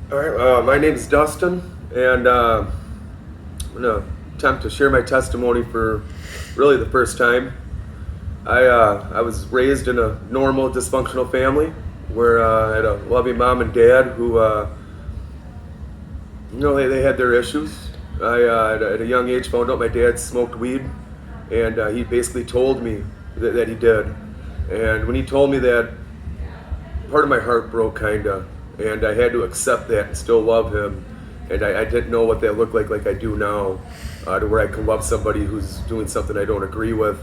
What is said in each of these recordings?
All right, my name is Dustin, and I'm going to attempt to share my testimony for really the first time. I was raised in a normal, dysfunctional family where I had a loving mom and dad who, they had their issues. At a young age, found out my dad smoked weed, and he basically told me that he did. And when he told me that, part of my heart broke, kinda, and I had to accept that and still love him. And I didn't know what that looked like I do now, to where I can love somebody who's doing something I don't agree with.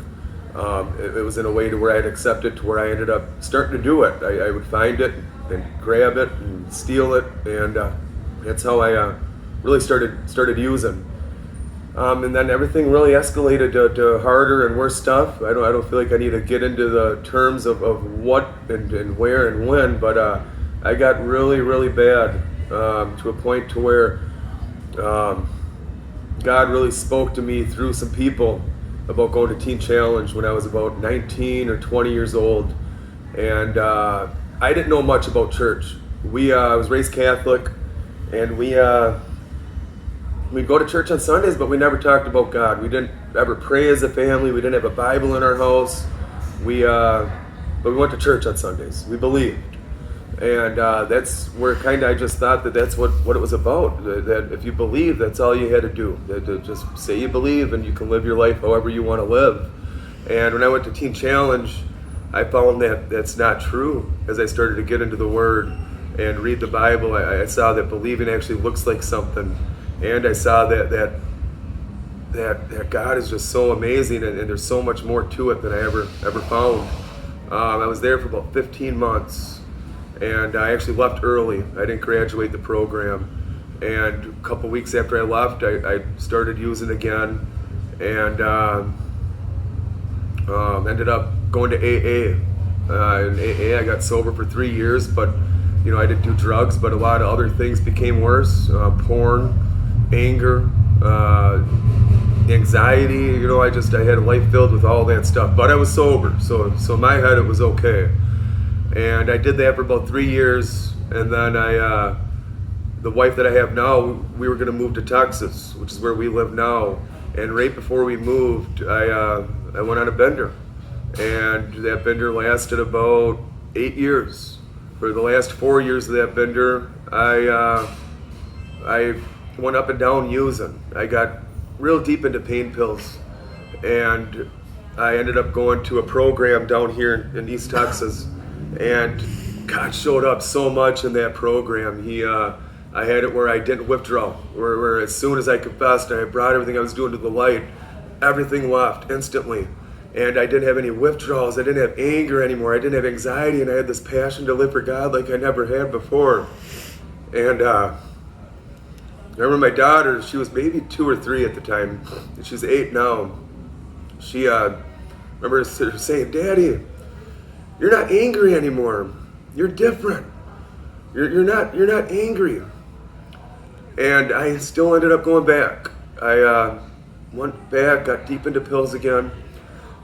It was in a way to where I'd accept it, to where I ended up starting to do it. I would find it and grab it and steal it, and that's how I really started using. And then everything really escalated to harder and worse stuff. I don't feel like I need to get into the terms of what and where and when, but I got really bad, to a point to where God really spoke to me through some people about going to Teen Challenge when I was about 19 or 20 years old. And I didn't know much about church. I was raised Catholic, and we'd go to church on Sundays, but we never talked about God. We didn't ever pray as a family. We didn't have a Bible in our house. But we went to church on Sundays. We believed. And that's where kind of I just thought that that's what it was about. That if you believe, that's all you had to do. That to just say you believe, and you can live your life however you want to live. And when I went to Teen Challenge, I found that that's not true. As I started to get into the Word and read the Bible, I saw that believing actually looks like something. And I saw that God is just so amazing, and there's so much more to it than I ever found. I was there for about 15 months, and I actually left early. I didn't graduate the program, and a couple weeks after I left, I started using again, and ended up going to AA. In AA, I got sober for 3 years, but I didn't do drugs, but a lot of other things became worse. Porn, anger, anxiety. I had a life filled with all that stuff, but I was sober, so in my head it was okay. And I did that for about 3 years, and then the wife that I have now, we were going to move to Texas, which is where we live now. And right before we moved, I went on a bender, and that bender lasted about 8 years. For the last 4 years of that bender, I went up and down using. I got real deep into pain pills, and I ended up going to a program down here in East Texas, and God showed up so much in that program. I had it where I didn't withdraw, where as soon as I confessed and I brought everything I was doing to the light, everything left instantly. And I didn't have any withdrawals. I didn't have anger anymore. I didn't have anxiety, and I had this passion to live for God like I never had before. And I remember my daughter, she was maybe 2 or 3 at the time, and she's 8 now. She remember saying, "Daddy, you're not angry anymore. You're different. You're not angry." And I still ended up going back. I went back, got deep into pills again,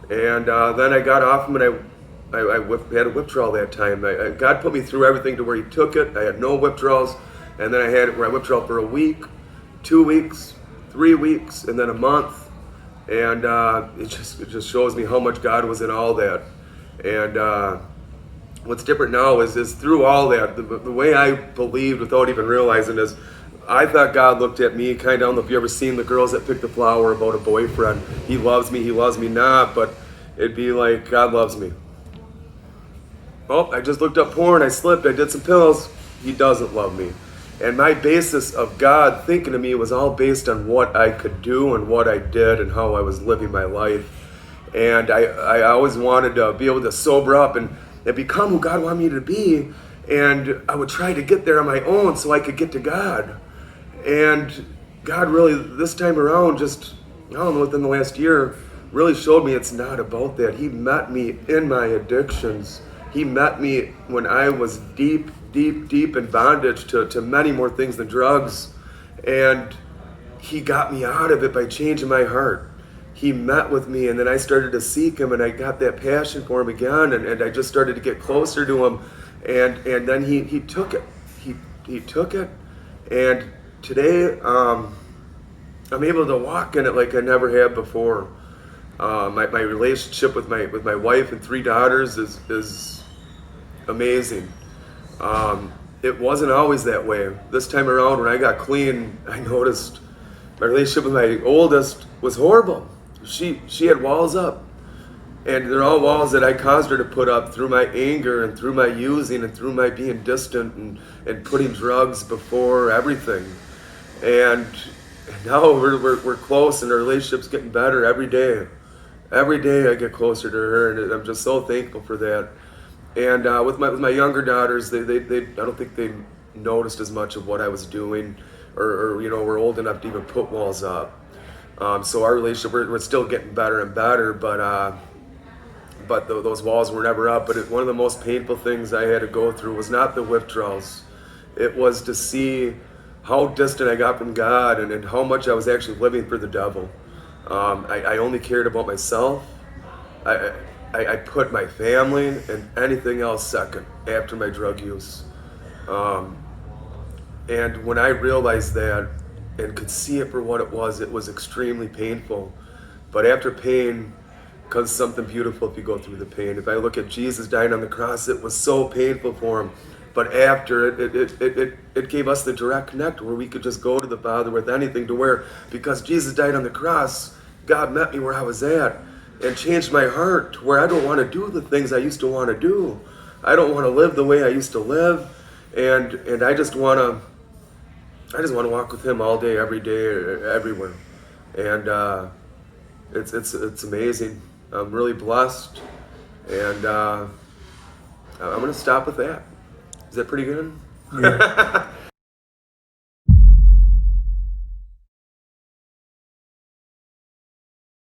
and then I got off them, and I had a withdrawal that time. God put me through everything to where He took it. I had no withdrawals, and then I had it where I withdrawal for a week, 2 weeks, 3 weeks, and then a month. And it just shows me how much God was in all that. And what's different now is through all that, the way I believed without even realizing is, I thought God looked at me kind of, I don't know if you ever seen the girls that pick the flower about a boyfriend. He loves me not, but it'd be like, God loves me. Oh, I just looked up porn, I slipped, I did some pills. He doesn't love me. And my basis of God thinking of me was all based on what I could do and what I did and how I was living my life. And I always wanted to be able to sober up and become who God wanted me to be. And I would try to get there on my own so I could get to God. And God really, this time around, just, I don't know, within the last year, really showed me it's not about that. He met me in my addictions. He met me when I was deep in bondage to many more things than drugs. And He got me out of it by changing my heart. He met with me, and then I started to seek Him, and I got that passion for Him again, and I just started to get closer to Him. And then he took it. He took it, And today, I'm able to walk in it like I never have before. My relationship with my wife and 3 daughters is amazing. It wasn't always that way. This time around, when I got clean, I noticed my relationship with my oldest was horrible. She had walls up, and they're all walls that I caused her to put up through my anger and through my using and through my being distant and putting drugs before everything. And now we're close, and our relationship's getting better every day. Every day I get closer to her, and I'm just so thankful for that. And with my younger daughters, they I don't think they noticed as much of what I was doing, or you know, we're old enough to even put walls up. So our relationship, we're still getting better and better, but those walls were never up. But one of the most painful things I had to go through was not the withdrawals. It was to see how distant I got from God, and how much I was actually living for the devil. I only cared about myself. I put my family and anything else second after my drug use. And when I realized that and could see it for what it was extremely painful. But after pain comes something beautiful if you go through the pain. If I look at Jesus dying on the cross, it was so painful for him. But after it gave us the direct connect where we could just go to the Father with anything, to where, because Jesus died on the cross, God met me where I was at and changed my heart to where I don't want to do the things I used to want to do. I don't want to live the way I used to live, and I just want to walk with him all day, every day, everywhere. And it's amazing. I'm really blessed, and I'm going to stop with that. Is that pretty good? Yeah.